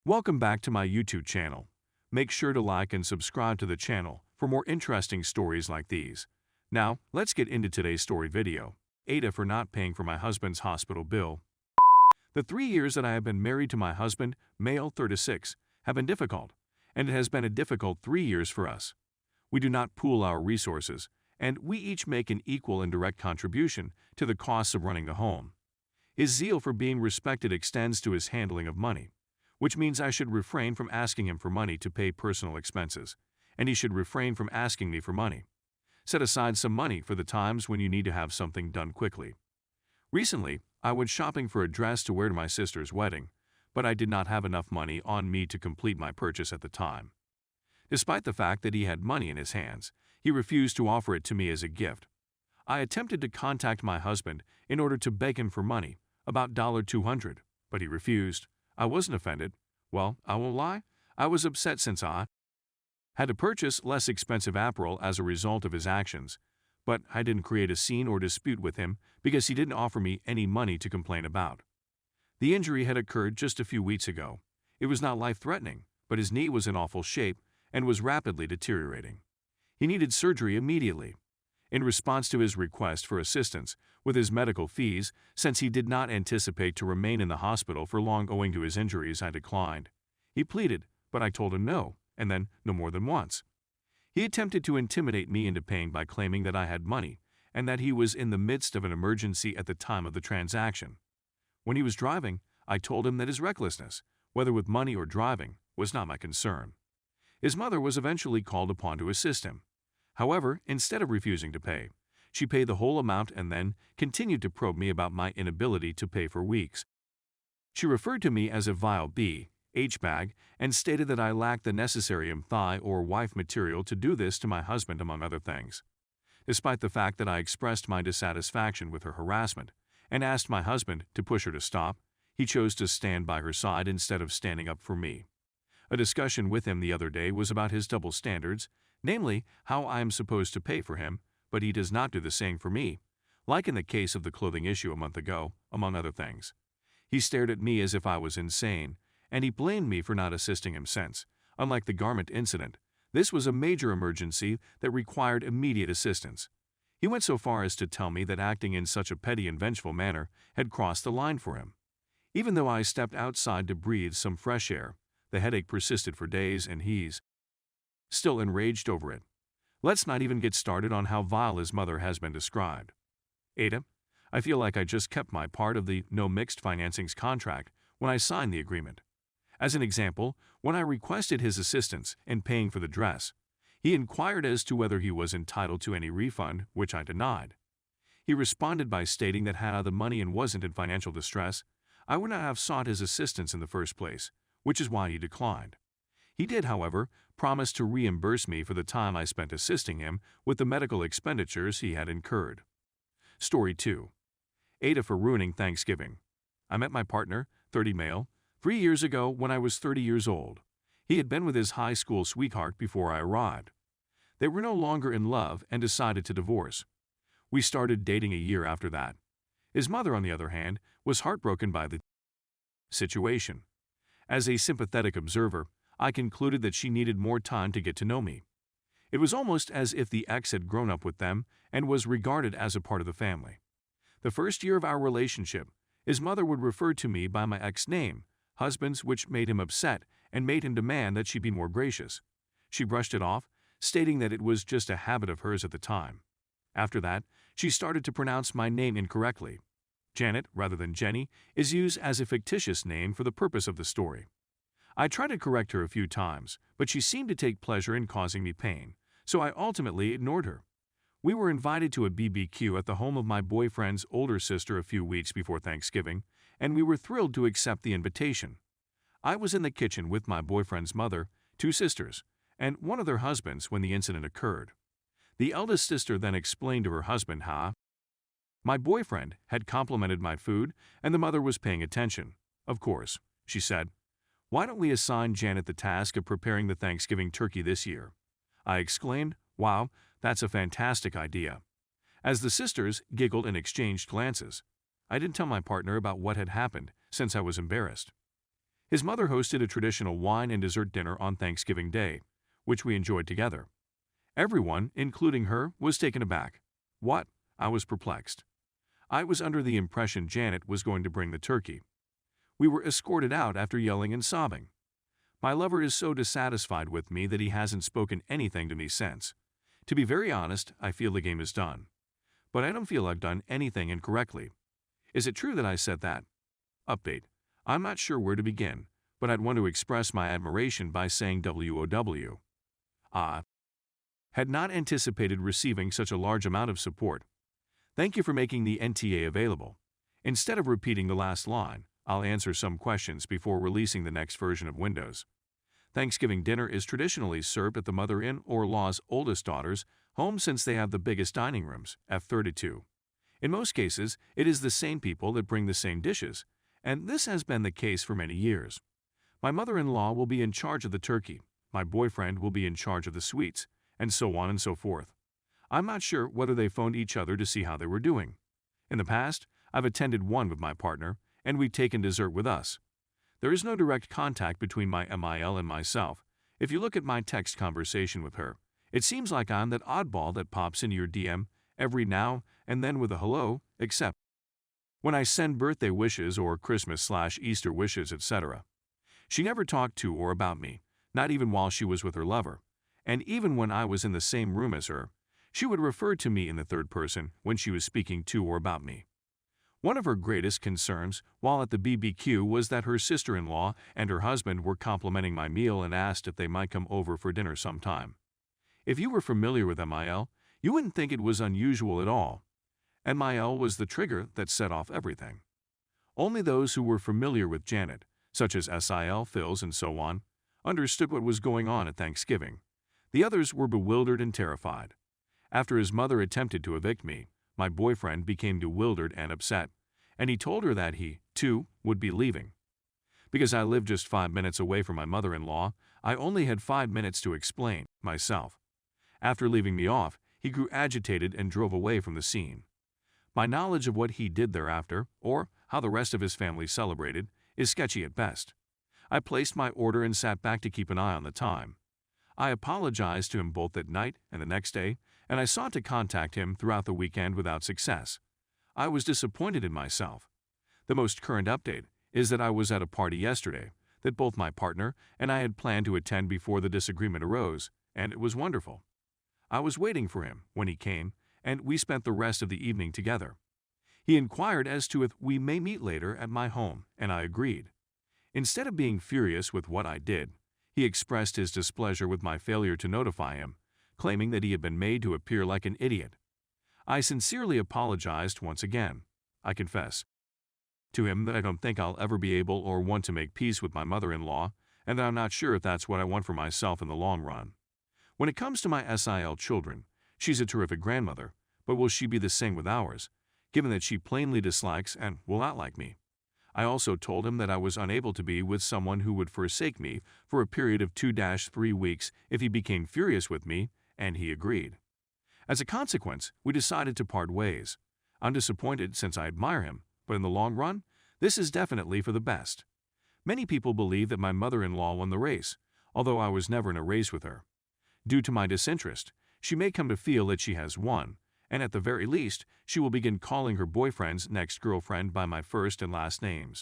Welcome back to my YouTube channel. Make sure to like and subscribe to the channel for more interesting stories like these. Now, let's get into today's story video. AITA for not paying for my husband's hospital bill. The 3 years that I have been married to my husband, male 36, have been difficult, and it has been a difficult 3 years for us. We do not pool our resources, and we each make an equal and direct contribution to the costs of running the home. His zeal for being respected extends to his handling of money, which means I should refrain from asking him for money to pay personal expenses, and he should refrain from asking me for money. Set aside some money for the times when you need to have something done quickly. Recently, I went shopping for a dress to wear to my sister's wedding, but I did not have enough money on me to complete my purchase at the time. Despite the fact that he had money in his hands, he refused to offer it to me as a gift. I attempted to contact my husband in order to beg him for money, about $200, but he refused. I wasn't offended. Well, I won't lie, I was upset since I had to purchase less expensive apparel as a result of his actions, but I didn't create a scene or dispute with him because he didn't offer me any money to complain about. The injury had occurred just a few weeks ago. It was not life-threatening, but his knee was in awful shape and was rapidly deteriorating. He needed surgery immediately. In response to his request for assistance with his medical fees, since he did not anticipate to remain in the hospital for long owing to his injuries, I declined. He pleaded, but I told him no, and then no more than once. He attempted to intimidate me into paying by claiming that I had money and that he was in the midst of an emergency at the time of the transaction. When he was driving, I told him that his recklessness, whether with money or driving, was not my concern. His mother was eventually called upon to assist him. However, instead of refusing to pay, she paid the whole amount and then continued to probe me about my inability to pay for weeks. She referred to me as a vile H-bag and stated that I lacked the necessary thigh or wife material to do this to my husband, among other things. Despite the fact that I expressed my dissatisfaction with her harassment and asked my husband to push her to stop, he chose to stand by her side instead of standing up for me. A discussion with him the other day was about his double standards, namely how I am supposed to pay for him, but he does not do the same for me, like in the case of the clothing issue a month ago, among other things. He stared at me as if I was insane, and he blamed me for not assisting him since, unlike the garment incident, this was a major emergency that required immediate assistance. He went so far as to tell me that acting in such a petty and vengeful manner had crossed the line for him. Even though I stepped outside to breathe some fresh air, the headache persisted for days and he's still enraged over it. Let's not even get started on how vile his mother has been described. AITA, I feel like I just kept my part of the no mixed financings contract when I signed the agreement. As an example, when I requested his assistance in paying for the dress, he inquired as to whether he was entitled to any refund, which I denied. He responded by stating that had I the money and wasn't in financial distress, I would not have sought his assistance in the first place, which is why he declined. He did, however, promise to reimburse me for the time I spent assisting him with the medical expenditures he had incurred. Story 2. AITA for ruining Thanksgiving. I met my partner, 30 male, 3 years ago when I was 30 years old. He had been with his high school sweetheart before I arrived. They were no longer in love and decided to divorce. We started dating a year after that. His mother, on the other hand, was heartbroken by the situation. As a sympathetic observer, I concluded that she needed more time to get to know me. It was almost as if the ex had grown up with them and was regarded as a part of the family. The first year of our relationship, his mother would refer to me by my ex name, husband's, which made him upset and made him demand that she be more gracious. She brushed it off, stating that it was just a habit of hers at the time. After that, she started to pronounce my name incorrectly. Janet, rather than Jenny, is used as a fictitious name for the purpose of the story. I tried to correct her a few times, but she seemed to take pleasure in causing me pain, so I ultimately ignored her. We were invited to a BBQ at the home of my boyfriend's older sister a few weeks before Thanksgiving, and we were thrilled to accept the invitation. I was in the kitchen with my boyfriend's mother, 2 sisters, and one of their husbands when the incident occurred. The eldest sister then explained to her husband how my boyfriend had complimented my food and the mother was paying attention. Of course, she said, "Why don't we assign Janet the task of preparing the Thanksgiving turkey this year?" I exclaimed, "Wow, that's a fantastic idea." As the sisters giggled and exchanged glances, I didn't tell my partner about what had happened since I was embarrassed. His mother hosted a traditional wine and dessert dinner on Thanksgiving Day, which we enjoyed together. Everyone, including her, was taken aback. What? I was perplexed. I was under the impression Janet was going to bring the turkey. We were escorted out after yelling and sobbing. My lover is so dissatisfied with me that he hasn't spoken anything to me since. To be very honest, I feel the game is done. But I don't feel I've done anything incorrectly. Is it true that I said that? Update. I'm not sure where to begin, but I'd want to express my admiration by saying WOW. Had not anticipated receiving such a large amount of support. Thank you for making the NTA available. Instead of repeating the last line, I'll answer some questions before releasing the next version of Windows. Thanksgiving dinner is traditionally served at the mother-in-law's oldest daughter's home since they have the biggest dining rooms, F32. In most cases, it is the same people that bring the same dishes, and this has been the case for many years. My mother-in-law will be in charge of the turkey, my boyfriend will be in charge of the sweets, and so on and so forth. I'm not sure whether they phoned each other to see how they were doing. In the past, I've attended one with my partner, and we've taken dessert with us. There is no direct contact between my MIL and myself. If you look at my text conversation with her, it seems like I'm that oddball that pops into your DM every now and then with a hello, except when I send birthday wishes or Christmas/Easter wishes, etc. She never talked to or about me, not even while she was with her lover. And even when I was in the same room as her, she would refer to me in the third person when she was speaking to or about me. One of her greatest concerns while at the BBQ was that her sister-in-law and her husband were complimenting my meal and asked if they might come over for dinner sometime. If you were familiar with MIL, you wouldn't think it was unusual at all. MIL was the trigger that set off everything. Only those who were familiar with Janet, such as SIL, Phils, and so on, understood what was going on at Thanksgiving. The others were bewildered and terrified. After his mother attempted to evict me, my boyfriend became bewildered and upset, and he told her that he, too, would be leaving. Because I lived just 5 minutes away from my mother-in-law, I only had 5 minutes to explain myself. After leaving me off, he grew agitated and drove away from the scene. My knowledge of what he did thereafter, or how the rest of his family celebrated, is sketchy at best. I placed my order and sat back to keep an eye on the time. I apologized to him both that night and the next day, and I sought to contact him throughout the weekend without success. I was disappointed in myself. The most current update is that I was at a party yesterday that both my partner and I had planned to attend before the disagreement arose, and it was wonderful. I was waiting for him when he came, and we spent the rest of the evening together. He inquired as to if we may meet later at my home, and I agreed. Instead of being furious with what I did, he expressed his displeasure with my failure to notify him, claiming that he had been made to appear like an idiot. I sincerely apologized once again. I confess to him that I don't think I'll ever be able or want to make peace with my mother-in-law, and that I'm not sure if that's what I want for myself in the long run. When it comes to my SIL children, she's a terrific grandmother, but will she be the same with ours, given that she plainly dislikes and will not like me? I also told him that I was unable to be with someone who would forsake me for a period of 2-3 weeks if he became furious with me, and he agreed. As a consequence, we decided to part ways. I'm disappointed since I admire him, but in the long run, this is definitely for the best. Many people believe that my mother-in-law won the race, although I was never in a race with her. Due to my disinterest, she may come to feel that she has won, and at the very least, she will begin calling her boyfriend's next girlfriend by my first and last names.